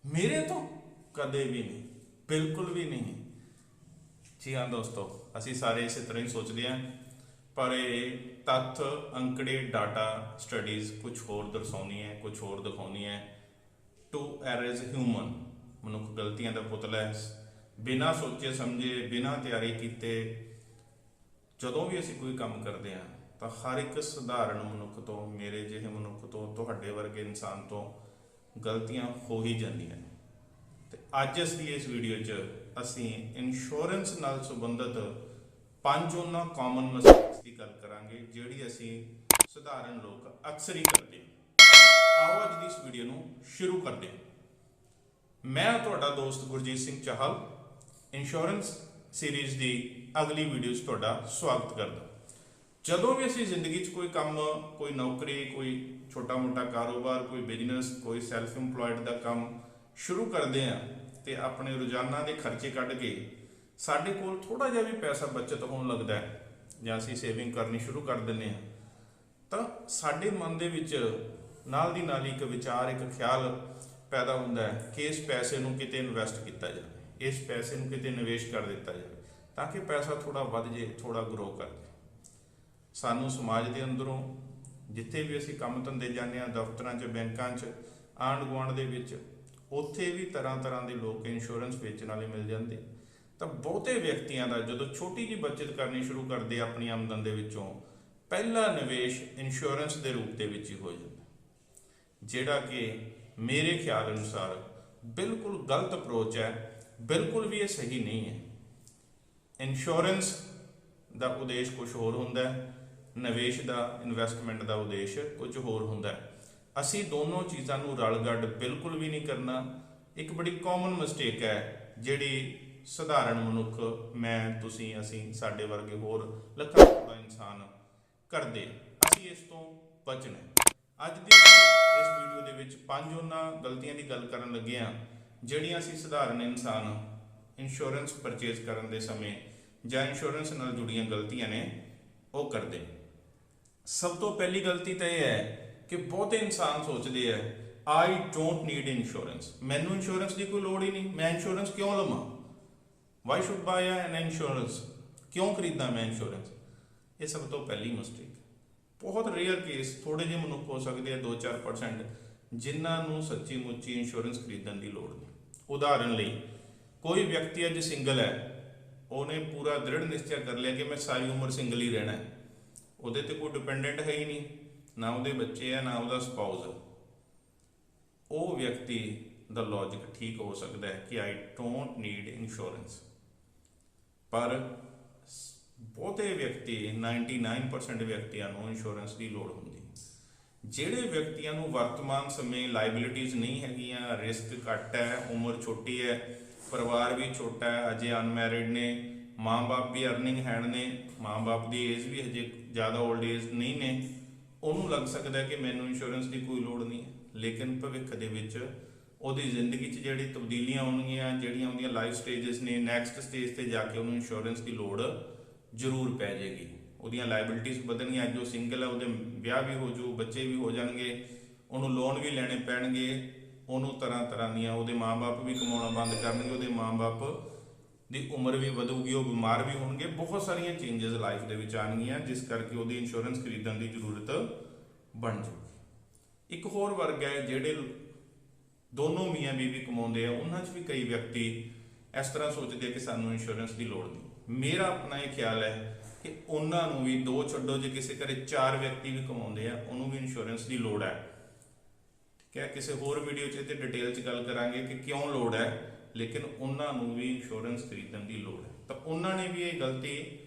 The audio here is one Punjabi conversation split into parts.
मेरे तो कदे भी नहीं, बिल्कुल भी नहीं। जी हाँ दोस्तों, असी सारे इस तरह ही सोचते हैं, पर ये तत्थ अंकड़े डाटा स्टडीज़ कुछ होर दर्शाउनी है, कुछ होर दिखाउनी है। टू एर इज ह्यूमन, मनुख गलतियां का पुतला है। बिना सोचे समझे, बिना तैयारी किए ਜਦੋਂ भी ਅਸੀਂ कोई काम करते हैं तो हर एक सधारण मनुख तो, मेरे ਜਿਹੇ मनुख तो, ਤੁਹਾਡੇ ਵਰਗੇ ਇਨਸਾਨ ਤੋਂ ਗਲਤੀਆਂ ਹੋ ਹੀ ਜਾਂਦੀਆਂ ਨੇ। ਤੇ ਅੱਜ ਅਸੀਂ ਇਸ ਵੀਡੀਓ 'ਚ ਅਸੀਂ ਇੰਸ਼ੋਰੈਂਸ ਨਾਲ ਸੰਬੰਧਿਤ 5 ਉਹਨਾਂ ਕਾਮਨ ਮਿਸਟੇਕਸ ਦੀ ਗੱਲ ਕਰਾਂਗੇ ਜਿਹੜੀ ਅਸੀਂ ਸਧਾਰਨ ਲੋਕ ਅਕਸਰ ਹੀ ਕਰਦੇ ਹਾਂ। ਆਓ ਅੱਜ ਦੀ ਇਸ ਵੀਡੀਓ ਨੂੰ ਸ਼ੁਰੂ ਕਰਦੇ ਹਾਂ। ਮੈਂ ਤੁਹਾਡਾ ਦੋਸਤ ਗੁਰਜੀਤ ਸਿੰਘ ਚਾਹਲ ਇੰਸ਼ੋਰੈਂਸ सीरीज़ की अगली वीडियो ਤੁਹਾਡਾ स्वागत करदा। ਜਦੋਂ भी ਅਸੀਂ ਜ਼ਿੰਦਗੀ 'ਚ ਕੋਈ ਕੰਮ, ਕੋਈ ਨੌਕਰੀ, ਕੋਈ ਛੋਟਾ ਮੋਟਾ ਕਾਰੋਬਾਰ, ਕੋਈ ਬਿਜ਼ਨਸ, ਕੋਈ ਸੈਲਫ ਇੰਪਲੋਇਡ ਦਾ ਕੰਮ ਸ਼ੁਰੂ ਕਰਦੇ ਹਾਂ ਤੇ ਆਪਣੇ ਰੋਜ਼ਾਨਾ ਦੇ ਖਰਚੇ ਕੱਢ ਕੇ ਸਾਡੇ ਕੋਲ ਥੋੜਾ ਜਿਹਾ ਵੀ ਪੈਸਾ ਬਚਤ ਹੋਣ ਲੱਗਦਾ ਹੈ ਜਾਂ ਅਸੀਂ ਸੇਵਿੰਗ ਕਰਨੀ ਸ਼ੁਰੂ ਕਰ ਦਿੰਦੇ ਹਾਂ, ਤਾਂ ਸਾਡੇ ਮਨ ਦੇ ਵਿੱਚ ਨਾਲ ਦੀ ਨਾਲ ਇੱਕ ਵਿਚਾਰ, ਇੱਕ ਖਿਆਲ ਪੈਦਾ ਹੁੰਦਾ ਹੈ ਕਿ ਇਸ ਪੈਸੇ ਨੂੰ ਕਿਤੇ ਇਨਵੈਸਟ ਕੀਤਾ ਜਾਵੇ, इस पैसे ਨੂੰ ਕਿਤੇ ਨਿਵੇਸ਼ ਕਰ ਦਿੱਤਾ ਜਾਵੇ ਤਾਂ ਕਿ ਪੈਸਾ ਥੋੜਾ ਵੱਧ ਜੇ, ਥੋੜਾ ਗਰੋ ਕਰ ਜੇ। ਸਾਨੂੰ ਸਮਾਜ ਦੇ ਅੰਦਰੋਂ ਜਿੱਥੇ ਵੀ ਅਸੀਂ ਕੰਮ ਧੰਦੇ ਜਾਂਦੇ ਹਾਂ, ਦਫ਼ਤਰਾਂ 'ਚ, ਬੈਂਕਾਂ 'ਚ, ਆਂਢ ਗੁਆਂਢ ਦੇ ਵਿੱਚ, ਉੱਥੇ ਵੀ ਤਰ੍ਹਾਂ ਤਰ੍ਹਾਂ ਦੇ ਲੋਕ ਇੰਸ਼ੋਰੈਂਸ ਵੇਚਣ ਵਾਲੇ ਮਿਲ ਜਾਂਦੇ। ਤਾਂ ਬਹੁਤੇ ਵਿਅਕਤੀਆਂ ਦਾ ਜਦੋਂ ਛੋਟੀ ਜਿਹੀ ਬਚਤ ਕਰਨੀ ਸ਼ੁਰੂ ਕਰਦੇ ਆਪਣੀ ਆਮਦਨ ਦੇ ਵਿੱਚੋਂ, ਪਹਿਲਾ ਨਿਵੇਸ਼ ਇੰਸ਼ੋਰੈਂਸ ਦੇ ਰੂਪ ਦੇ ਵਿੱਚ ਹੀ ਹੋ ਜਾਂਦਾ, ਜਿਹੜਾ ਕਿ ਮੇਰੇ ਖਿਆਲ ਅਨੁਸਾਰ ਬਿਲਕੁਲ ਗਲਤ ਅਪਰੋਚ ਹੈ। बिल्कुल भी ये सही नहीं है। इंश्योरेंस का उद्देश कुछ होर हुंदा है, निवेश का, इन्वेस्टमेंट का उद्देश कुछ होर हुंदा है। असी दोनों चीज़ों को रल गड्ड बिल्कुल भी नहीं करना। एक बड़ी कॉमन मिसटेक है जिहड़ी सधारण मनुख, मैं, तुसीं, असीं, साडे वर्गे होर लखां करोड़ां इंसान करदे। असीं इस तो बचना। अज दी इस वीडियो दे विच 5 उन्हां गलतियां दी गल करन लगे हां ਜਿਹੜੀਆਂ ਅਸੀਂ ਸਧਾਰਨ ਇਨਸਾਨ ਇੰਸ਼ੋਰੈਂਸ ਪਰਚੇਜ਼ ਕਰਨ ਦੇ ਸਮੇਂ ਜਾਂ ਇੰਸ਼ੋਰੈਂਸ ਨਾਲ ਜੁੜੀਆਂ ਗਲਤੀਆਂ ਨੇ ਉਹ ਕਰਦੇ। ਸਭ ਤੋਂ ਪਹਿਲੀ ਗਲਤੀ ਤਾਂ ਇਹ ਹੈ ਕਿ ਬਹੁਤੇ ਇਨਸਾਨ ਸੋਚਦੇ ਆ ਆਈ ਡੋਂਟ ਨੀਡ ਇੰਸ਼ੋਰੈਂਸ, ਮੈਨੂੰ ਇੰਸ਼ੋਰੈਂਸ ਦੀ ਕੋਈ ਲੋੜ ਹੀ ਨਹੀਂ, ਮੈਂ ਇੰਸ਼ੋਰੈਂਸ ਕਿਉਂ ਲਵਾਂ, why should buy an insurance, ਕਿਉਂ ਖਰੀਦਾਂ ਮੈਂ ਇੰਸ਼ੋਰੈਂਸ। ਇਹ ਸਭ ਤੋਂ ਪਹਿਲੀ ਮਿਸਟੇਕ। ਬਹੁਤ ਰੇਅਰ ਕੇਸ, ਥੋੜੇ ਜਿਹੇ ਮਨੁੱਖ ਹੋ ਸਕਦੇ ਆ 2-4% ਜਿਨ੍ਹਾਂ ਨੂੰ ਸੱਚੀ ਮੁੱਚੀ ਇੰਸ਼ੋਰੈਂਸ ਖਰੀਦਣ ਦੀ ਲੋੜ ਨਹੀਂ। ਉਦਾਹਰਨ ਲਈ ਕੋਈ ਵਿਅਕਤੀ ਅੱਜ ਸਿੰਗਲ ਹੈ, ਉਹਨੇ ਪੂਰਾ ਦ੍ਰਿੜ ਨਿਸ਼ਚੈ ਕਰ ਲਿਆ ਕਿ ਮੈਂ ਸਾਰੀ ਉਮਰ ਸਿੰਗਲ ਹੀ ਰਹਿਣਾ ਹੈ, ਉਹਦੇ ਤੇ ਕੋਈ ਡਿਪੈਂਡੈਂਟ ਹੈ ਹੀ ਨਹੀਂ, ਨਾ ਉਹਦੇ ਬੱਚੇ ਆ, ਨਾ ਉਹਦਾ ਸਪਾਊਸ ਹੈ। ਉਹ ਵਿਅਕਤੀ ਦਾ ਲੌਜਿਕ ਠੀਕ ਹੋ ਸਕਦਾ ਹੈ ਕਿ ਆਈ ਡੋਂਟ ਨੀਡ ਇੰਸ਼ੋਰੈਂਸ, ਪਰ ਬਹੁਤੇ ਵਿਅਕਤੀ, 99% ਵਿਅਕਤੀਆਂ ਨੂੰ ਇੰਸ਼ੋਰੈਂਸ ਦੀ ਲੋੜ ਹੁੰਦੀ। ਜਿਹੜੇ ਵਿਅਕਤੀਆਂ ਨੂੰ ਵਰਤਮਾਨ ਸਮੇਂ ਲਾਇਬਿਲਿਟੀਜ਼ ਨਹੀਂ ਹੈਗੀਆਂ, ਰਿਸਕ ਘੱਟ ਹੈ, ਉਮਰ ਛੋਟੀ ਹੈ, ਪਰਿਵਾਰ ਵੀ ਛੋਟਾ ਹੈ, ਅਜੇ ਅਨਮੈਰਿਡ ਨੇ, ਮਾਂ-ਬਾਪ ਵੀ ਅਰਨਿੰਗ ਹੈਂਡ ਨੇ, ਮਾਂ-ਬਾਪ ਦੀ ਏਜ ਵੀ ਹਜੇ ਜ਼ਿਆਦਾ ਓਲਡ ਏਜ ਨਹੀਂ ਨੇ, ਉਹਨੂੰ ਲੱਗ ਸਕਦਾ ਕਿ ਮੈਨੂੰ ਇੰਸ਼ੋਰੈਂਸ ਦੀ ਕੋਈ ਲੋੜ ਨਹੀਂ ਹੈ। ਲੇਕਿਨ ਭਵਿੱਖ ਦੇ ਵਿੱਚ ਉਹਦੀ ਜ਼ਿੰਦਗੀ 'ਚ ਜਿਹੜੀ ਤਬਦੀਲੀਆਂ ਆਉਣਗੀਆਂ, ਜਿਹੜੀਆਂ ਉਹਦੀਆਂ ਲਾਈਫ ਸਟੇਜਸ ਨੇ, ਨੈਕਸਟ ਸਟੇਜ 'ਤੇ ਜਾ ਕੇ ਉਹਨੂੰ ਇੰਸ਼ੋਰੈਂਸ ਦੀ ਲੋੜ ਜ਼ਰੂਰ ਪੈ ਜਾਏਗੀ। ਉਹਦੀਆਂ ਲਾਇਬਿਲਿਟੀਜ਼ ਵਧਣਗੀਆਂ। ਅੱਜ ਉਹ ਸਿੰਗਲ ਹੈ, ਉਹਦੇ ਵਿਆਹ ਵੀ ਹੋ ਜੂ, ਬੱਚੇ ਵੀ ਹੋ ਜਾਣਗੇ, ਉਹਨੂੰ ਲੋਨ ਵੀ ਲੈਣੇ ਪੈਣਗੇ, ਉਹਨੂੰ ਤਰ੍ਹਾਂ ਤਰ੍ਹਾਂ ਦੀਆਂ, ਉਹਦੇ ਮਾਂ-ਬਾਪ ਵੀ ਕਮਾਉਣਾ ਬੰਦ ਕਰਨਗੇ, ਉਹਦੇ ਮਾਂ-ਬਾਪ ਦੀ ਉਮਰ ਵੀ ਵਧੂਗੀ, ਉਹ ਬਿਮਾਰ ਵੀ ਹੋਣਗੇ, ਬਹੁਤ ਸਾਰੀਆਂ ਚੇਂਜਸ ਲਾਈਫ ਦੇ ਵਿੱਚ ਆਉਣਗੀਆਂ, ਜਿਸ ਕਰਕੇ ਉਹਦੀ ਇੰਸ਼ੋਰੈਂਸ ਖਰੀਦਣ ਦੀ ਜ਼ਰੂਰਤ ਬਣ ਜੂਗੀ। ਇੱਕ ਹੋਰ ਵਰਗ ਹੈ ਜਿਹੜੇ ਦੋਨੋਂ ਮੀਆਂ ਬੀਵੀ ਕਮਾਉਂਦੇ ਆ, ਉਹਨਾਂ 'ਚ ਵੀ ਕਈ ਵਿਅਕਤੀ ਇਸ ਤਰ੍ਹਾਂ ਸੋਚਦੇ ਆ ਕਿ ਸਾਨੂੰ ਇੰਸ਼ੋਰੈਂਸ ਦੀ ਲੋੜ ਨਹੀਂ। ਮੇਰਾ ਆਪਣਾ ਇਹ ਖਿਆਲ ਹੈ ਕਿ ਉਹਨਾਂ ਨੂੰ ਵੀ, ਦੋ ਛੱਡੋ, ਜੇ ਕਿਸੇ ਘਰੇ 4 ਵਿਅਕਤੀ ਵੀ ਕਮਾਉਂਦੇ ਆ, ਉਹਨੂੰ ਵੀ ਇੰਸ਼ੋਰੈਂਸ ਦੀ ਲੋੜ ਹੈ। ਠੀਕ ਹੈ, ਕਿਸੇ ਹੋਰ ਵੀਡੀਓ 'ਚ ਤੇ ਡਿਟੇਲ 'ਚ ਗੱਲ ਕਰਾਂਗੇ ਕਿ ਕਿਉਂ ਲੋੜ ਹੈ, ਲੇਕਿਨ ਉਹਨਾਂ ਨੂੰ ਵੀ ਇੰਸ਼ੋਰੈਂਸ ਖਰੀਦਣ ਦੀ ਲੋੜ ਹੈ। ਤਾਂ ਉਹਨਾਂ ਨੇ ਵੀ ਇਹ ਗਲਤੀ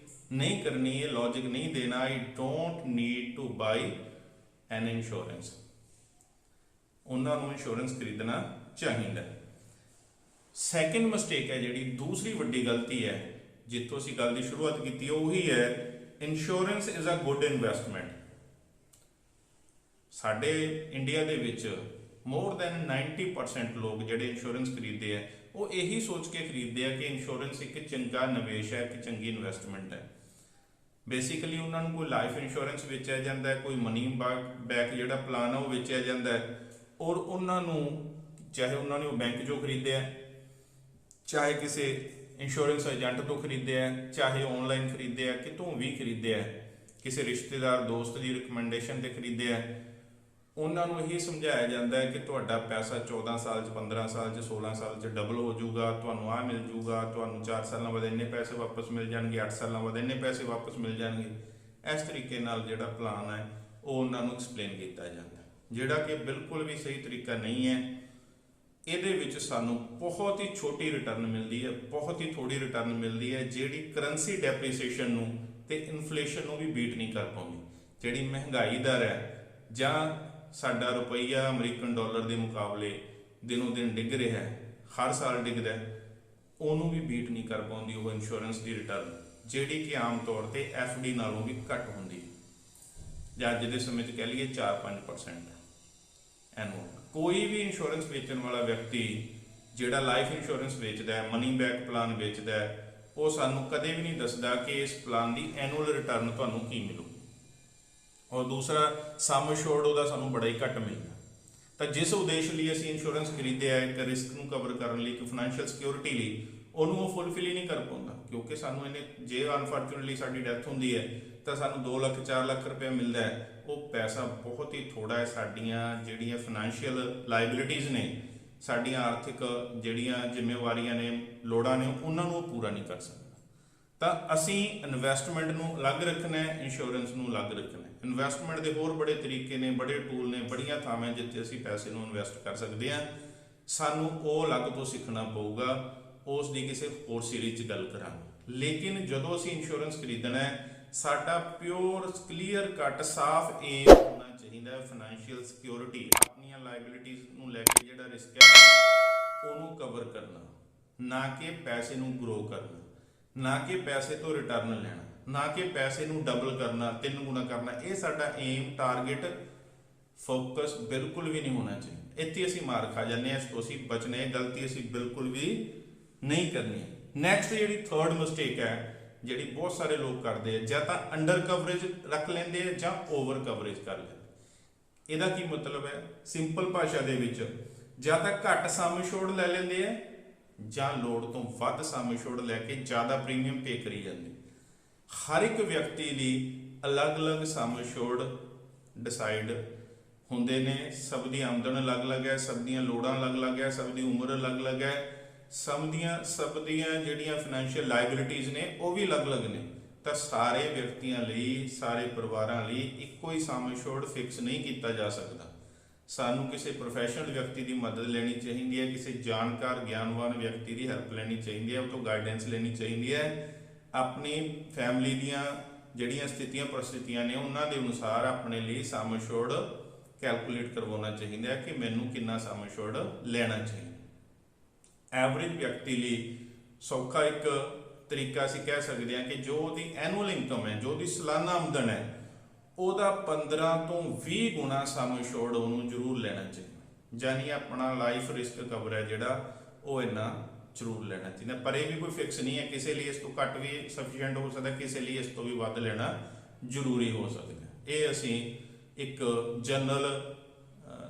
ਨਹੀਂ ਕਰਨੀ, ਇਹ ਲੌਜਿਕ ਨਹੀਂ ਦੇਣਾ I don't need to buy an insurance. ਉਹਨਾਂ ਨੂੰ ਇੰਸ਼ੋਰੈਂਸ ਖਰੀਦਣਾ ਚਾਹੀਦਾ। ਸੈਕਿੰਡ ਮਿਸਟੇਕ ਹੈ ਜਿਹੜੀ ਦੂਸਰੀ ਵੱਡੀ ਗਲਤੀ ਹੈ ਜਿੱਥੋਂ ਅਸੀਂ ਗੱਲ ਦੀ ਸ਼ੁਰੂਆਤ ਕੀਤੀ, ਉਹੀ ਹੈ insurance is a good investment. ਸਾਡੇ ਇੰਡੀਆ ਦੇ ਵਿੱਚ ਮੋਰ ਦੈਨ 90% ਲੋਕ ਜਿਹੜੇ ਇੰਸ਼ੋਰੈਂਸ ਖਰੀਦਦੇ ਆ, ਉਹ ਇਹੀ ਸੋਚ ਕੇ ਖਰੀਦਦੇ ਆ ਕਿ ਇੰਸ਼ੋਰੈਂਸ ਇੱਕ ਚੰਗਾ ਨਿਵੇਸ਼ ਹੈ, ਇੱਕ ਚੰਗੀ ਇਨਵੈਸਟਮੈਂਟ ਹੈ। ਬੇਸਿਕਲੀ ਉਹਨਾਂ ਨੂੰ ਕੋਈ ਲਾਈਫ ਇੰਸ਼ੋਰੈਂਸ ਵੇਚਿਆ ਜਾਂਦਾ ਹੈ, ਕੋਈ ਮਨੀ ਬੈਕ ਜਿਹੜਾ ਪਲਾਨ ਹੈ ਉਹ ਵੇਚਿਆ ਜਾਂਦਾ ਹੈ, ਔਰ ਉਹਨਾਂ ਨੂੰ ਚਾਹੇ ਉਹਨਾਂ ਨੇ ਉਹ ਬੈਂਕ 'ਚੋਂ ਖਰੀਦਿਆ, ਚਾਹੇ ਕਿਸੇ ਇੰਸ਼ੋਰੈਂਸ ਏਜੰਟ ਤੋਂ ਖਰੀਦਿਆ, ਚਾਹੇ ਆਨਲਾਈਨ ਖਰੀਦਿਆ, ਕਿਤੋਂ ਵੀ ਖਰੀਦਿਆ, ਕਿਸੇ ਰਿਸ਼ਤੇਦਾਰ ਦੋਸਤ ਦੀ ਰਿਕਮੈਂਡੇਸ਼ਨ ਤੇ ਖਰੀਦਿਆ, ਉਹਨਾਂ ਨੂੰ ਇਹੀ ਸਮਝਾਇਆ ਜਾਂਦਾ ਹੈ ਕਿ ਤੁਹਾਡਾ ਪੈਸਾ 14 ਸਾਲ 'ਚ, 15 ਸਾਲ 'ਚ, 16 ਸਾਲ 'ਚ ਡਬਲ ਹੋ ਜਾਊਗਾ, ਤੁਹਾਨੂੰ ਆਹ ਮਿਲ ਜਾਊਗਾ, ਤੁਹਾਨੂੰ 4 ਸਾਲਾਂ ਬਾਅਦ ਇੰਨੇ ਪੈਸੇ ਵਾਪਸ ਮਿਲ ਜਾਣਗੇ, 8 ਸਾਲਾਂ ਬਾਅਦ ਇੰਨੇ ਪੈਸੇ ਵਾਪਸ ਮਿਲ ਜਾਣਗੇ। ਇਸ ਤਰੀਕੇ ਨਾਲ ਜਿਹੜਾ ਪਲਾਨ ਹੈ ਉਹ ਉਹਨਾਂ ਨੂੰ ਐਕਸਪਲੇਨ ਕੀਤਾ ਜਾਂਦਾ, ਜਿਹੜਾ ਕਿ ਬਿਲਕੁਲ ਵੀ ਸਹੀ ਤਰੀਕਾ ਨਹੀਂ ਹੈ। ਇਹਦੇ ਵਿੱਚ ਸਾਨੂੰ ਬਹੁਤ ਹੀ ਛੋਟੀ ਰਿਟਰਨ ਮਿਲਦੀ ਹੈ, ਬਹੁਤ ਹੀ ਥੋੜੀ ਰਿਟਰਨ ਮਿਲਦੀ ਹੈ, ਜਿਹੜੀ ਕਰੰਸੀ ਡੈਪਰੀਸੀਏਸ਼ਨ ਨੂੰ ਤੇ ਇਨਫਲੇਸ਼ਨ ਨੂੰ ਵੀ ਬੀਟ ਨਹੀਂ ਕਰ ਪਾਉਂਦੀ। ਜਿਹੜੀ ਮਹਿੰਗਾਈ ਦਰ ਹੈ ਜਾਂ ਸਾਡਾ ਰੁਪਈਆ ਅਮਰੀਕਨ ਡਾਲਰ ਦੇ ਮੁਕਾਬਲੇ ਦਿਨੋਂ ਦਿਨ ਡਿੱਗ ਰਿਹਾ ਹੈ, ਹਰ ਸਾਲ ਡਿੱਗਦਾ, ਉਹਨੂੰ ਵੀ ਬੀਟ ਨਹੀਂ ਕਰ ਪਾਉਂਦੀ ਉਹ ਇੰਸ਼ੋਰੈਂਸ ਦੀ ਰਿਟਰਨ, ਜਿਹੜੀ ਕਿ ਆਮ ਤੌਰ ਤੇ FD ਨਾਲੋਂ ਵੀ ਘੱਟ ਹੁੰਦੀ ਹੈ, ਜਾਂ ਅੱਜ ਦੇ ਸਮੇਂ 'ਚ ਕਹਿ ਲਈਏ 4-5% ਐਨੂਅਲ। ਕੋਈ ਵੀ ਇੰਸ਼ੋਰੈਂਸ ਵੇਚਣ ਵਾਲਾ ਵਿਅਕਤੀ ਜਿਹੜਾ ਲਾਈਫ ਇੰਸ਼ੋਰੈਂਸ ਵੇਚਦਾ ਹੈ, ਮਨੀ ਬੈਕ ਪਲਾਨ ਵੇਚਦਾ ਹੈ, ਉਹ ਸਾਨੂੰ ਕਦੇ ਵੀ ਨਹੀਂ ਦੱਸਦਾ ਕਿ ਇਸ ਪਲਾਨ ਦੀ ਐਨੂਅਲ ਰਿਟਰਨ ਤੁਹਾਨੂੰ ਕੀ ਮਿਲੂ। ਔਰ ਦੂਸਰਾ, ਸਮ ਅਸ਼ੋਰਡ ਉਹਦਾ ਸਾਨੂੰ ਬੜਾ ਹੀ ਘੱਟ ਮਿਲਦਾ। ਤਾਂ ਜਿਸ ਉਦੇਸ਼ ਲਈ ਅਸੀਂ ਇੰਸ਼ੋਰੈਂਸ ਖਰੀਦਿਆ ਹੈ, ਇੱਕ ਰਿਸਕ ਨੂੰ ਕਵਰ ਕਰਨ ਲਈ, ਇੱਕ ਫਾਈਨੈਂਸ਼ੀਅਲ ਸਿਕਿਉਰਿਟੀ ਲਈ, ਉਹਨੂੰ ਉਹ ਫੁੱਲਫਿਲ ਹੀ ਨਹੀਂ ਕਰ ਪਾਉਂਦਾ, ਕਿਉਂਕਿ ਸਾਨੂੰ ਇਹਨੇ, ਜੇ ਅਨਫੋਰਚੂਨੇਟਲੀ ਸਾਡੀ ਡੈਥ ਹੁੰਦੀ ਹੈ ਤਾਂ ਸਾਨੂੰ 2 ਲੱਖ 4 ਲੱਖ ਰੁਪਏ ਮਿਲਦਾ ਹੈ। ਉਹ ਪੈਸਾ ਬਹੁਤ ਹੀ ਥੋੜਾ ਹੈ, ਸਾਡੀਆਂ ਜਿਹੜੀਆਂ ਫਾਈਨੈਂਸ਼ੀਅਲ ਲਾਇਬਿਲਿਟੀਜ਼ ਨੇ, ਸਾਡੀਆਂ ਆਰਥਿਕ ਜਿਹੜੀਆਂ ਜ਼ਿੰਮੇਵਾਰੀਆਂ ਨੇ, ਲੋੜਾਂ ਨੇ, ਉਹਨਾਂ ਨੂੰ ਉਹ ਪੂਰਾ ਨਹੀਂ ਕਰ ਸਕਦਾ। ਤਾਂ ਅਸੀਂ ਇਨਵੈਸਟਮੈਂਟ ਨੂੰ ਅਲੱਗ ਰੱਖਣਾ ਹੈ, ਇੰਸ਼ੋਰੈਂਸ ਨੂੰ ਅਲੱਗ ਰੱਖਣਾ ਹੈ। ਇਨਵੈਸਟਮੈਂਟ ਦੇ ਹੋਰ ਬੜੇ ਤਰੀਕੇ ਨੇ, ਬੜੇ ਟੂਲ ਨੇ, ਬੜੀਆਂ ਥਾਵਾਂ ਜਿੱਥੇ ਅਸੀਂ ਪੈਸੇ ਨੂੰ ਇਨਵੈਸਟ ਕਰ ਸਕਦੇ ਹਾਂ। ਸਾਨੂੰ ਉਹ ਅਲੱਗ ਤੋਂ ਸਿੱਖਣਾ ਪਊਗਾ, ਉਸ ਦੀ ਕਿਸੇ ਹੋਰ ਸੀਰੀਜ਼ 'ਚ ਗੱਲ ਕਰਾਂਗੇ। ਲੇਕਿਨ ਜਦੋਂ ਅਸੀਂ ਇੰਸ਼ੋਰੈਂਸ ਖਰੀਦਣਾ ਹੈ, ਸਾਡਾ ਪਿਓਰ ਕਲੀਅਰ ਕੱਟ ਸਾਫ਼ ਏਮ ਹੋਣਾ ਚਾਹੀਦਾ ਹੈ ਫਾਈਨੈਂਸ਼ੀਅਲ ਸਿਕਿਉਰਿਟੀ, ਆਪਣੀਆਂ ਲਾਇਬਿਲਿਟੀਜ਼ ਨੂੰ ਲੈ ਕੇ ਜਿਹੜਾ ਰਿਸਕ ਹੈ ਉਹਨੂੰ ਕਵਰ ਕਰਨਾ, ਨਾ ਕਿ ਪੈਸੇ ਨੂੰ ਗਰੋ ਕਰਨਾ, ਨਾ ਕਿ ਪੈਸੇ ਤੋਂ ਰਿਟਰਨ ਲੈਣਾ, ਨਾ ਕਿ ਪੈਸੇ ਨੂੰ ਡਬਲ ਕਰਨਾ, 3 ਗੁਣਾ ਕਰਨਾ। ਇਹ ਸਾਡਾ ਏਮ, ਟਾਰਗੇਟ, ਫੋਕਸ ਬਿਲਕੁਲ ਵੀ ਨਹੀਂ ਹੋਣਾ ਚਾਹੀਦਾ। ਇੱਥੇ ਅਸੀਂ ਮਾਰ ਖਾ ਜਾਂਦੇ ਹਾਂ, ਇਸ ਤੋਂ ਅਸੀਂ ਬਚਣਾ ਹੈ, ਗਲਤੀ ਅਸੀਂ ਬਿਲਕੁਲ ਵੀ ਨਹੀਂ ਕਰਨੀ। ਨੈਕਸਟ ਜਿਹੜੀ ਥਰਡ ਮਿਸਟੇਕ ਹੈ, ਜਿਹੜੀ ਬਹੁਤ ਸਾਰੇ ਲੋਕ ਕਰਦੇ ਆ, ਜਾਂ ਤਾਂ ਅੰਡਰ ਕਵਰੇਜ ਰੱਖ ਲੈਂਦੇ ਆ ਜਾਂ ਓਵਰ ਕਵਰੇਜ ਕਰ ਲੈਂਦੇ। ਇਹਦਾ ਕੀ ਮਤਲਬ ਹੈ? ਸਿੰਪਲ ਭਾਸ਼ਾ ਦੇ ਵਿੱਚ, ਜਾਂ ਤਾਂ ਘੱਟ ਸਮ ਅਸ਼ੋਰਡ ਲੈ ਲੈਂਦੇ ਆ, ਜਾਂ ਲੋੜ ਤੋਂ ਵੱਧ ਸਮ ਅਸ਼ੋਰਡ ਲੈ ਕੇ ਜ਼ਿਆਦਾ ਪ੍ਰੀਮੀਅਮ ਪੇ ਕਰੀ ਜਾਂਦੇ। ਹਰ ਇੱਕ ਵਿਅਕਤੀ ਲਈ ਅਲੱਗ-ਅਲੱਗ ਸਮ ਅਸ਼ੋਰਡ ਡਿਸਾਈਡ ਹੁੰਦੇ ਨੇ, ਸਭ ਦੀ ਆਮਦਨ ਅਲੱਗ-ਅਲੱਗ ਹੈ, ਸਭ ਦੀਆਂ ਲੋੜਾਂ ਅਲੱਗ-ਅਲੱਗ ਹੈ, ਸਭ ਦੀ ਉਮਰ ਅਲੱਗ-ਅਲੱਗ ਹੈ, ਸਭ ਦੀਆਂ ਜਿਹੜੀਆਂ ਫਾਈਨੈਂਸ਼ੀਅਲ ਲਾਇਬਿਲਿਟੀਜ਼ ਨੇ ਉਹ ਵੀ ਅਲੱਗ-ਅਲੱਗ ਨੇ। ਤਾਂ ਸਾਰੇ ਵਿਅਕਤੀਆਂ ਲਈ, ਸਾਰੇ ਪਰਿਵਾਰਾਂ ਲਈ ਇੱਕੋ ਹੀ ਸਮ ਅਸ਼ੋਰਡ ਫਿਕਸ ਨਹੀਂ ਕੀਤਾ ਜਾ ਸਕਦਾ। ਸਾਨੂੰ ਕਿਸੇ ਪ੍ਰੋਫੈਸ਼ਨਲ ਵਿਅਕਤੀ ਦੀ ਮਦਦ ਲੈਣੀ ਚਾਹੀਦੀ ਹੈ, ਕਿਸੇ ਜਾਣਕਾਰ ਗਿਆਨਵਾਨ ਵਿਅਕਤੀ ਦੀ ਹੈਲਪ ਲੈਣੀ ਚਾਹੀਦੀ ਹੈ, ਉਹ ਤੋਂ ਗਾਈਡੈਂਸ ਲੈਣੀ ਚਾਹੀਦੀ ਹੈ। ਆਪਣੀ ਫੈਮਿਲੀ ਦੀਆਂ ਜਿਹੜੀਆਂ ਸਥਿਤੀਆਂ ਪਰਿਸਥਿਤੀਆਂ ਨੇ ਉਹਨਾਂ ਦੇ ਅਨੁਸਾਰ ਆਪਣੇ ਲਈ ਸਮ ਅਸ਼ੋਰਡ ਕੈਲਕੂਲੇਟ ਕਰਵਾਉਣਾ ਚਾਹੀਦਾ ਹੈ ਕਿ ਮੈਨੂੰ ਕਿੰਨਾ ਸਮ ਅਸ਼ੋਰਡ ਲੈਣਾ ਚਾਹੀਦਾ। ਐਵਰੇਜ ਵਿਅਕਤੀ ਲਈ ਸੌਖਾ ਇੱਕ ਤਰੀਕਾ ਅਸੀਂ ਕਹਿ ਸਕਦੇ ਹਾਂ ਕਿ ਜੋ ਉਹਦੀ ਐਨੂਅਲ ਇਨਕਮ ਹੈ, ਜੋ ਉਹਦੀ ਸਾਲਾਨਾ ਆਮਦਨ ਹੈ, ਉਹਦਾ 15 ਤੋਂ 20 ਗੁਣਾ ਸਮ ਅਸ਼ੋਰਡ ਉਹਨੂੰ ਜ਼ਰੂਰ ਲੈਣਾ ਚਾਹੀਦਾ। ਯਾਨੀ ਆਪਣਾ ਲਾਈਫ ਰਿਸਕ ਕਵਰ ਹੈ ਜਿਹੜਾ ਉਹ ਇੰਨਾ ਜ਼ਰੂਰ ਲੈਣਾ ਚਾਹੀਦਾ। ਪਰ ਇਹ ਵੀ ਕੋਈ ਫਿਕਸ ਨਹੀਂ ਹੈ, ਕਿਸੇ ਲਈ ਇਸ ਤੋਂ ਘੱਟ ਵੀ ਸਫੀਸ਼ੀਐਂਟ ਹੋ ਸਕਦਾ, ਕਿਸੇ ਲਈ ਇਸ ਤੋਂ ਵੀ ਵੱਧ ਲੈਣਾ ਜ਼ਰੂਰੀ ਹੋ ਸਕਦਾ। ਇਹ ਅਸੀਂ ਇੱਕ ਜਨਰਲ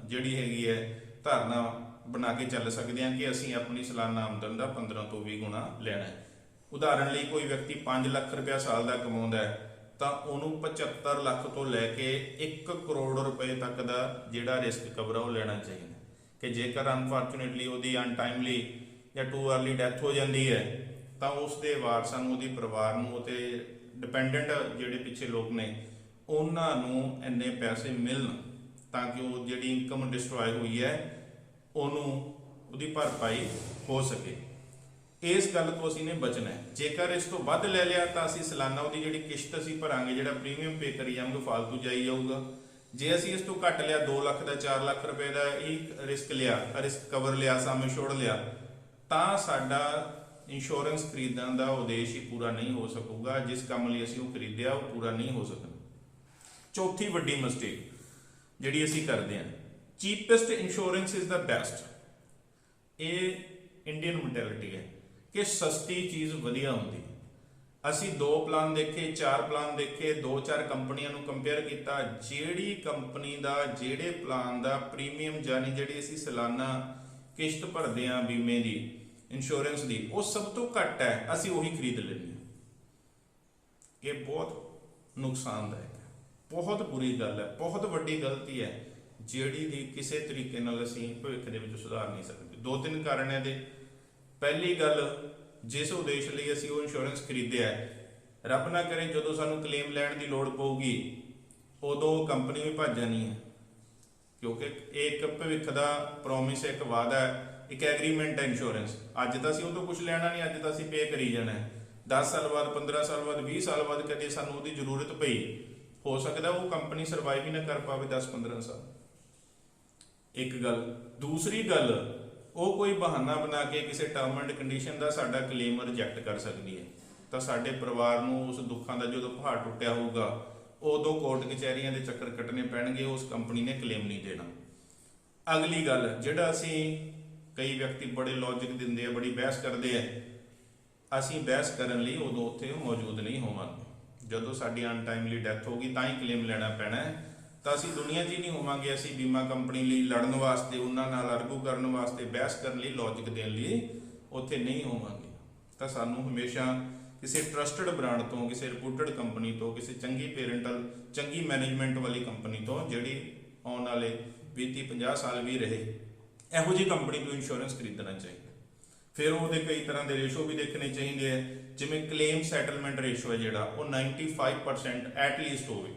ਜਿਹੜੀ ਹੈਗੀ ਹੈ ਧਾਰਨਾ ਬਣਾ ਕੇ ਚੱਲ ਸਕਦੇ ਹਾਂ ਕਿ ਅਸੀਂ ਆਪਣੀ ਸਾਲਾਨਾ ਆਮਦਨ ਦਾ 15 ਤੋਂ 20 ਗੁਣਾ ਲੈਣਾ ਹੈ। ਉਦਾਹਰਨ ਲਈ ਕੋਈ ਵਿਅਕਤੀ 5 ਲੱਖ ਰੁਪਇਆ ਸਾਲ ਦਾ ਕਮਾਉਂਦਾ ਹੈ ਤਾਂ ਉਹਨੂੰ 75 ਲੱਖ ਤੋਂ ਲੈ ਕੇ 1 ਕਰੋੜ ਰੁਪਏ ਤੱਕ ਦਾ ਜਿਹੜਾ ਰਿਸਕ ਕਵਰ ਉਹ ਲੈਣਾ ਚਾਹੀਦਾ ਕਿ ਜੇਕਰ ਅਨਫੋਰਚੂਨੇਟਲੀ ਉਹਦੀ ਅਨਟਾਈਮਲੀ ਜਾਂ ਟੂ ਅਰਲੀ ਡੈਥ ਹੋ ਜਾਂਦੀ ਹੈ ਤਾਂ ਉਸ ਦੇ ਵਾਰਸਾਂ ਨੂੰ, ਉਹਦੀ ਪਰਿਵਾਰ ਨੂੰ, ਉਹਦੇ ਡਿਪੈਂਡੈਂਟ ਜਿਹੜੇ ਪਿੱਛੇ ਲੋਕ ਨੇ ਉਹਨਾਂ ਨੂੰ ਇੰਨੇ ਪੈਸੇ ਮਿਲਣ ਤਾਂ ਕਿ ਉਹ ਜਿਹੜੀ ਇਨਕਮ ਡਿਸਟਰੋਏ ਹੋਈ ਹੈ ਉਹਨੂੰ, ਉਹਦੀ ਭਰਪਾਈ ਹੋ ਸਕੇ। ਇਸ ਗੱਲ ਤੋਂ ਅਸੀਂ ਨੇ ਬਚਣਾ ਹੈ। ਜੇਕਰ ਇਸ ਤੋਂ ਵੱਧ ਲੈ ਲਿਆ ਤਾਂ ਅਸੀਂ ਸਾਲਾਨਾ ਉਹਦੀ ਜਿਹੜੀ ਕਿਸ਼ਤ ਅਸੀਂ ਭਰਾਂਗੇ, ਜਿਹੜਾ ਪ੍ਰੀਮੀਅਮ ਪੇ ਕਰੀ ਜਾਵਾਂਗੇ, ਫਾਲਤੂ ਜਾਈ ਜਾਊਗਾ। ਜੇ ਅਸੀਂ ਇਸ ਤੋਂ ਘੱਟ ਲਿਆ, 2 ਲੱਖ ਦਾ, 4 ਲੱਖ ਰੁਪਏ ਦਾ ਇਹ ਰਿਸਕ ਲਿਆ, ਰਿਸਕ ਕਵਰ ਲਿਆ, ਸਮ ਅਸ਼ੋਰਡ ਲਿਆ, ਤਾਂ ਸਾਡਾ ਇੰਸ਼ੋਰੈਂਸ ਖਰੀਦਣ ਦਾ ਉਦੇਸ਼ ਹੀ ਪੂਰਾ ਨਹੀਂ ਹੋ ਸਕੂਗਾ। ਜਿਸ ਕੰਮ ਲਈ ਅਸੀਂ ਉਹ ਖਰੀਦਿਆ ਉਹ ਪੂਰਾ ਨਹੀਂ ਹੋ ਸਕਣਾ। ਚੌਥੀ ਵੱਡੀ ਮਿਸਟੇਕ ਜਿਹੜੀ ਅਸੀਂ ਕਰਦੇ ਹਾਂ, cheapest insurance is the best. ਇਹ ਇੰਡੀਅਨ ਮੈਂਟੈਲਿਟੀ ਹੈ ਕਿ ਸਸਤੀ ਚੀਜ਼ ਵਧੀਆ ਹੁੰਦੀ। ਅਸੀਂ 2 ਪਲਾਨ ਦੇਖੇ, 4 ਪਲਾਨ ਦੇਖੇ, 2-4 ਕੰਪਨੀਆਂ ਨੂੰ ਕੰਪੇਅਰ ਕੀਤਾ, ਜਿਹੜੀ ਕੰਪਨੀ ਦਾ, ਜਿਹੜੇ ਪਲਾਨ ਦਾ ਪ੍ਰੀਮੀਅਮ, ਯਾਨੀ ਜਿਹੜੀ ਅਸੀਂ ਸਾਲਾਨਾ किश्त भरते हैं बीमे की इंश्योरेंस की, वो सब तो घट है, असी वही खरीद लेंगे। ये बहुत नुकसानदायक है, बहुत बुरी गल है, बहुत वड्डी गलती है जिहड़ी दी किसी तरीके नाल असीं भविख दे विच सुधार नहीं सकते। दो तीन कारण है। पहली गल, जिस उद्देश लई असीं वो इंश्योरेंस खरीदिया है, रब ना करे जदों सानूं क्लेम लैण दी लोड़ पऊगी उदों कंपनी भी भज जानी है, क्योंकि एक भविख का प्रोमिस, एक वादा है, एक एग्रीमेंट है इंश्योरेंस। अज तो असीं उह तों कुछ लैना नहीं, अज तो असीं पे करी जाना है। 10 साल बाद, 15 साल बाद, 20 साल बाद कदे सानूं उहदी जरूरत पई, हो सकता वो कंपनी सर्वाइव ही ना कर पावे 10-15 साल। एक गल। दूसरी गल, वो कोई बहाना बना के किसी टर्म एंड कंडीशन का साडा क्लेम रिजैक्ट कर सकती है, तो साडे परिवार नूं उस दुखों का जो पहाड़ टुटिया होगा उदों कोर्ट कचहरियां के चक्कर कट्टने पैणगे, उस कंपनी ने क्लेम नहीं देना। अगली गल, जिहड़ा असीं कई व्यक्ति बड़े लॉजिक दिंदे आ, बड़ी बहस करते हैं, असीं बहस करन लई उदों उत्थे मौजूद नहीं होवांगे। जदों साडी अनटाइमली डैथ होगी तां ही क्लेम लेना पैना है, तो असीं दुनिया 'च ही नहीं होवांगे। असीं बीमा कंपनी लई लड़न वास्ते, उन्हां नाल आर्गू करन वास्ते, बहस करन लई, लॉजिक देण लई उत्थे नहीं होवांगे। तो सानूं हमेशा किसी ट्रस्टड ब्रांड तो, किसी रिपूटेड कंपनी तो, किसी चंगी पेरेंटल, चंगी मैनेजमेंट वाली कंपनी तो, जिहड़ी आउण वाले 20-50 साल भी रहे, इहो जी कंपनी तो इंश्योरेंस खरीदना चाहिए। फिर ਉਹਦੇ कई तरह के रेशो भी देखने चाहिए है, जिमें क्लेम सैटलमेंट रेशो है जिहड़ा वो 95% एटलीस्ट होवे,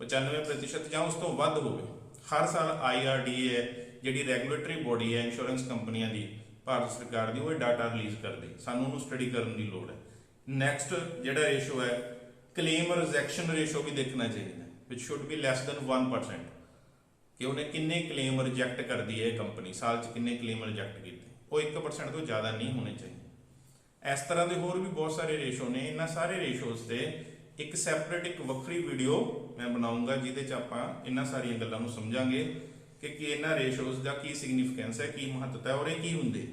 95% ਜਾਂ उस तो वध होवे। हर साल IRDA है जिहड़ी रैगूलेटरी बॉडी है इंश्योरेंस कंपनियां दी, भारत सरकार दी, वो डाटा रिलीज करदी, सानूं उहनूं स्टडी करन दी लोड़ है। नैक्सट जिहड़ा रेशो है क्लेम रिजैक्शन रेशो भी देखना चाहिए, which should be less than 1%, कि उन्हें किन्ने क्लेम रिजैक्ट कर दी है कंपनी, साल च किन्ने क्लेम रिजैक्ट किए, वो 1% तो ज़्यादा नहीं होने चाहिए। इस तरह के होर भी बहुत सारे रेशो ने। इन्हां सारे रेशोज़ से एक सैपरेट, एक वक्री वीडियो मैं बनाऊंगा, जिहदे च आपां इन्हां सारियां गल्लां नूं समझांगे कि इन्हां रेशोज़ का की सिग्नीफिकेंस है, की महत्ता है और ये की हुंदे।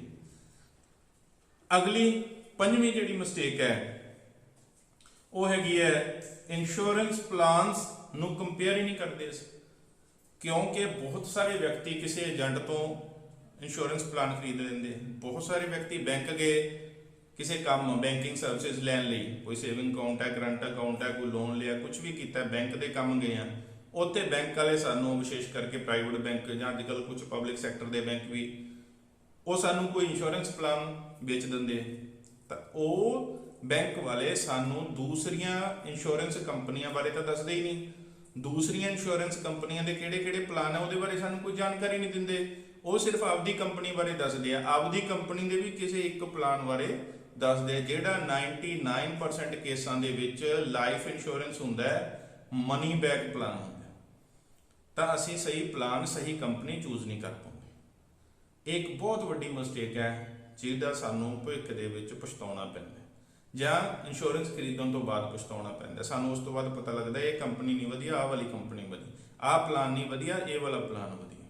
अगली पंजवीं जिहड़ी मिसटेक है वो हैगी है, इंश्योरेंस प्लान्स नूं कंपेयर ही नहीं करते, क्योंकि बहुत सारे व्यक्ति किसी एजेंट तो इंश्योरेंस प्लान खरीद लेंगे। बहुत सारे व्यक्ति बैंक गए किसी काम, बैंकिंग सर्विसेज लैन लई, कोई सेविंग अकाउंट है, करंट अकाउंट है, कोई लोन लिया, कुछ भी किया, बैंक के काम गए हैं, उत्ते बैंक वाले सानू विशेष करके प्राइवेट बैंक या अजकल कुछ पब्लिक सैक्टर के बैंक भी, वो सानू कोई इंश्योरेंस प्लान बेच देंगे, तो वो बैंक वाले सानू दूसरियां इंश्योरेंस कंपनियां बारे तो दसदे ही नहीं, दूसरियां इंश्योरेंस कंपनियां दे किहड़े-किहड़े प्लान है उहदे बारे सानू कोई जानकारी नहीं दिंदे। वो सिर्फ आपदी कंपनी बारे दसदे आ, आपदी कंपनी दे भी किसी एक प्लान बारे दसदे आ, जिहड़ा 99% केसां दे विच लाइफ इंश्योरेंस हुंदा है, मनी बैक प्लान हुंदा है, तां असीं सही प्लान, सही कंपनी चूज नहीं कर पाउंदे। एक बहुत वड्डी मिसटेक है जिहदा सानू भविख दे विच पछताउणा पैंदा ਜਾਂ इंश्योरेंस खरीदण तो बाद पछताउणा पैंदा। सानू उस तो बाद पता लगदा ये कंपनी नहीं वधिया, आह वाली कंपनी वधिया, आह प्लान नहीं वधिया, ये वाला प्लान वधिया।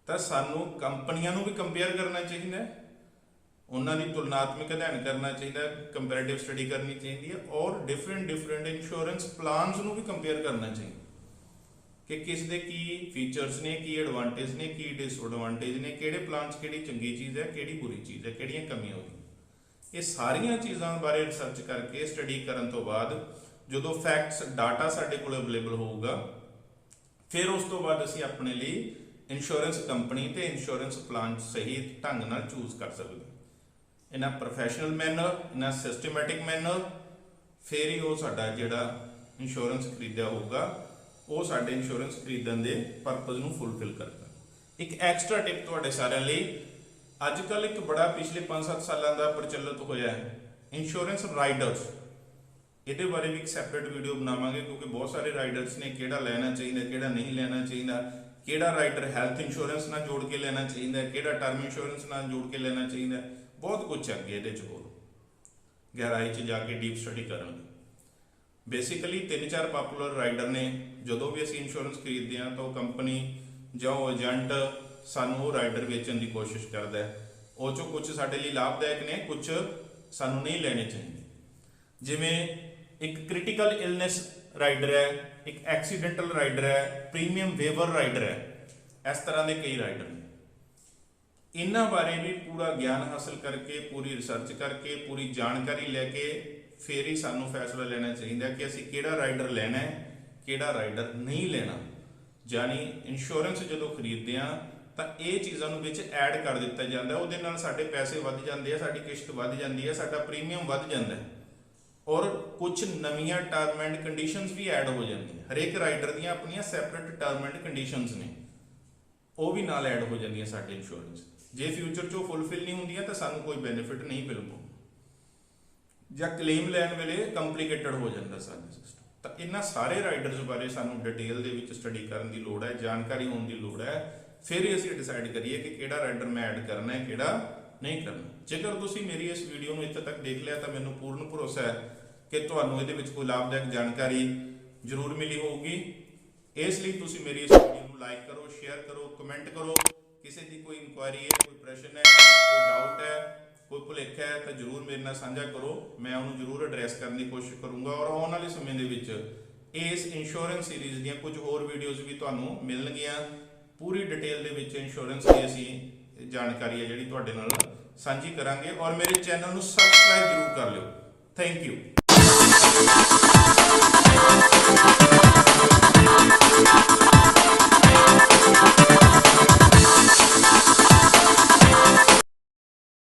तो सानू कंपनियां नूं भी कंपेयर करना चाहिए, उन्हां दी तुलनात्मक अध्ययन करना चाहिए, कंपैरेटिव स्टडी करनी चाहिए है, और डिफरेंट इंश्योरेंस प्लान्स नूं भी कंपेयर करना चाहिए कि किस दे की फीचर्स ने, की एडवांटेज ने, की डिसएडवांटेज ने, किहड़े प्लान च किहड़ी चंगी चीज़ है, किहड़ी बुरी चीज़ है, किहड़ियां कमियां होगी। ये सारिया चीज़ों बारे रिसर्च करके स्टडी करने तो बाद जो फैक्ट्स डाटा साडे कोल अवेलेबल होगा, फिर उस तो बाद असीं अपने लिए इंश्योरेंस कंपनी ते इंश्योरेंस प्लान सही ढंग नाल चूज कर सकते in professional manner, in systematic manner, फिर ही वो साडा जिहड़ा इंश्योरेंस खरीदिया होगा वो साडे इंश्योरेंस खरीदण दे परपज़ नूं फुलफिल करदा। एक एक्सट्रा टिप तुहाडे सारिਆਂ ਲਈ, अजकल एक बड़ा पिछले 5-7 सालों का प्रचलित होया है इंश्योरेंस राइडर्स। ये बारे भी एक सैपरेट वीडियो बनावांगे, क्योंकि बहुत सारे राइडर्स ने किहड़ा लेना चाहिए, किहड़ा नहीं लेना चाहिए, किहड़ा राइडर हैल्थ इंश्योरेंस ना जोड़ के लेना चाहिए, किहड़ा टर्म इंश्योरेंस ना जोड़ के लेना चाहिए, बहुत कुछ है अगे ये होर गहराई च जाके डीप स्टडी करेंगे। बेसिकली 3-4 पॉपुलर राइडर ने, जो भी असीं इंश्योरेंस खरीदते हैं तो कंपनी जो एजेंट सानू राइडर बेचने की कोशिश करता है, वो चो कुछ साडे लिए लाभदायक ने, कुछ सानू नहीं लेने चाहिए। जिमें एक क्रिटिकल इलनेस राइडर है, एक एक्सीडेंटल राइडर है, प्रीमियम वेवर राइडर है, इस तरह के कई राइडर ने। ਇਹਨਾਂ ਬਾਰੇ ਵੀ ਪੂਰਾ ਗਿਆਨ ਹਾਸਲ ਕਰਕੇ, ਪੂਰੀ ਰਿਸਰਚ ਕਰਕੇ, ਪੂਰੀ ਜਾਣਕਾਰੀ ਲੈ ਕੇ ਫਿਰ ਹੀ ਸਾਨੂੰ ਫੈਸਲਾ ਲੈਣਾ ਚਾਹੀਦਾ ਕਿ ਅਸੀਂ ਕਿਹੜਾ ਰਾਈਡਰ ਲੈਣਾ ਹੈ, ਕਿਹੜਾ ਰਾਈਡਰ ਨਹੀਂ ਲੈਣਾ। ਯਾਨੀ ਇੰਸ਼ੋਰੈਂਸ ਜਦੋਂ ਖਰੀਦਦੇ ਆ ਤਾਂ ਇਹ ਚੀਜ਼ਾਂ ਨੂੰ ਵਿੱਚ ਐਡ ਕਰ ਦਿੱਤਾ ਜਾਂਦਾ, ਉਹਦੇ ਨਾਲ ਸਾਡੇ ਪੈਸੇ ਵੱਧ ਜਾਂਦੇ ਆ, ਸਾਡੀ ਕਿਸ਼ਤ ਵੱਧ ਜਾਂਦੀ ਹੈ, ਸਾਡਾ ਪ੍ਰੀਮੀਅਮ ਵੱਧ ਜਾਂਦਾ ਹੈ ਔਰ ਕੁਝ ਨਵੀਆਂ ਟਰਮ ਐਂਡ ਕੰਡੀਸ਼ਨਸ ਵੀ ਐਡ ਹੋ ਜਾਂਦੀਆਂ। ਹਰੇਕ ਰਾਈਡਰ ਦੀਆਂ ਆਪਣੀਆਂ ਸੈਪਰੇਟ ਟਰਮ ਐਂਡ ਕੰਡੀਸ਼ਨਸ ਨੇ, ਉਹ ਵੀ ਨਾਲ ਐਡ ਹੋ ਜਾਂਦੀਆਂ ਸਾਡੇ ਇੰਸ਼ੋਰੈਂਸ। ਜੇ ਫਿਊਚਰ 'ਚ ਉਹ ਫੁੱਲਫਿਲ ਨਹੀਂ ਹੁੰਦੀਆਂ ਤਾਂ ਸਾਨੂੰ ਕੋਈ ਬੈਨੀਫਿਟ ਨਹੀਂ ਮਿਲ ਪਾਉਂਦਾ ਜਾਂ ਕਲੇਮ ਲੈਣ ਵੇਲੇ ਕੰਪਲਿਕੇਟਡ ਹੋ ਜਾਂਦਾ ਸਾਡਾ ਸਿਸਟਮ। ਤਾਂ ਇਹਨਾਂ ਸਾਰੇ ਰਾਈਡਰਸ ਬਾਰੇ ਸਾਨੂੰ ਡਿਟੇਲ ਦੇ ਵਿੱਚ ਸਟੱਡੀ ਕਰਨ ਦੀ ਲੋੜ ਹੈ, ਜਾਣਕਾਰੀ ਹੋਣ ਦੀ ਲੋੜ ਹੈ, ਫਿਰ ਹੀ ਅਸੀਂ ਡਿਸਾਈਡ ਕਰੀਏ ਕਿ ਕਿਹੜਾ ਰਾਈਡਰ ਮੈਂ ਐਡ ਕਰਨਾ ਹੈ, ਕਿਹੜਾ ਨਹੀਂ ਕਰਨਾ। ਜੇਕਰ ਤੁਸੀਂ ਮੇਰੀ ਇਸ ਵੀਡੀਓ ਨੂੰ ਇੱਥੇ ਤੱਕ ਦੇਖ ਲਿਆ ਤਾਂ ਮੈਨੂੰ ਪੂਰਨ ਭਰੋਸਾ ਹੈ ਕਿ ਤੁਹਾਨੂੰ ਇਹਦੇ ਵਿੱਚ ਕੋਈ ਲਾਭਦਾਇਕ ਜਾਣਕਾਰੀ ਜ਼ਰੂਰ ਮਿਲੀ ਹੋਊਗੀ। ਇਸ ਲਈ ਤੁਸੀਂ ਮੇਰੀ ਇਸ ਵੀਡੀਓ ਨੂੰ ਲਾਈਕ ਕਰੋ, ਸ਼ੇਅਰ ਕਰੋ, ਕਮੈਂਟ ਕਰੋ। ਕਿਸੇ ਦੀ ਕੋਈ ਇਨਕੁਆਇਰੀ ਹੈ, ਕੋਈ ਪ੍ਰਸ਼ਨ ਹੈ, ਕੋਈ ਡਾਊਟ ਹੈ, ਕੋਈ ਭੁਲੇਖਾ ਹੈ ਤਾਂ ਜ਼ਰੂਰ ਮੇਰੇ ਨਾਲ ਸਾਂਝਾ ਕਰੋ। ਮੈਂ ਉਹਨੂੰ ਜ਼ਰੂਰ ਐਡਰੈਸ ਕਰਨ ਦੀ ਕੋਸ਼ਿਸ਼ ਕਰੂੰਗਾ ਔਰ ਆਉਣ ਵਾਲੇ ਸਮੇਂ ਦੇ ਵਿੱਚ ਇਸ ਇੰਸ਼ੋਰੈਂਸ ਸੀਰੀਜ਼ ਦੀਆਂ ਕੁਝ ਹੋਰ ਵੀਡੀਓਜ਼ ਵੀ ਤੁਹਾਨੂੰ ਮਿਲਣਗੀਆਂ। ਪੂਰੀ ਡਿਟੇਲ ਦੇ ਵਿੱਚ ਇੰਸ਼ੋਰੈਂਸ ਦੀ ਅਸੀਂ ਜਾਣਕਾਰੀ ਹੈ ਜਿਹੜੀ ਤੁਹਾਡੇ ਨਾਲ ਸਾਂਝੀ ਕਰਾਂਗੇ ਔਰ ਮੇਰੇ ਚੈਨਲ ਨੂੰ ਸਬਸਕ੍ਰਾਈਬ ਜ਼ਰੂਰ ਕਰ ਲਿਓ। Thank you.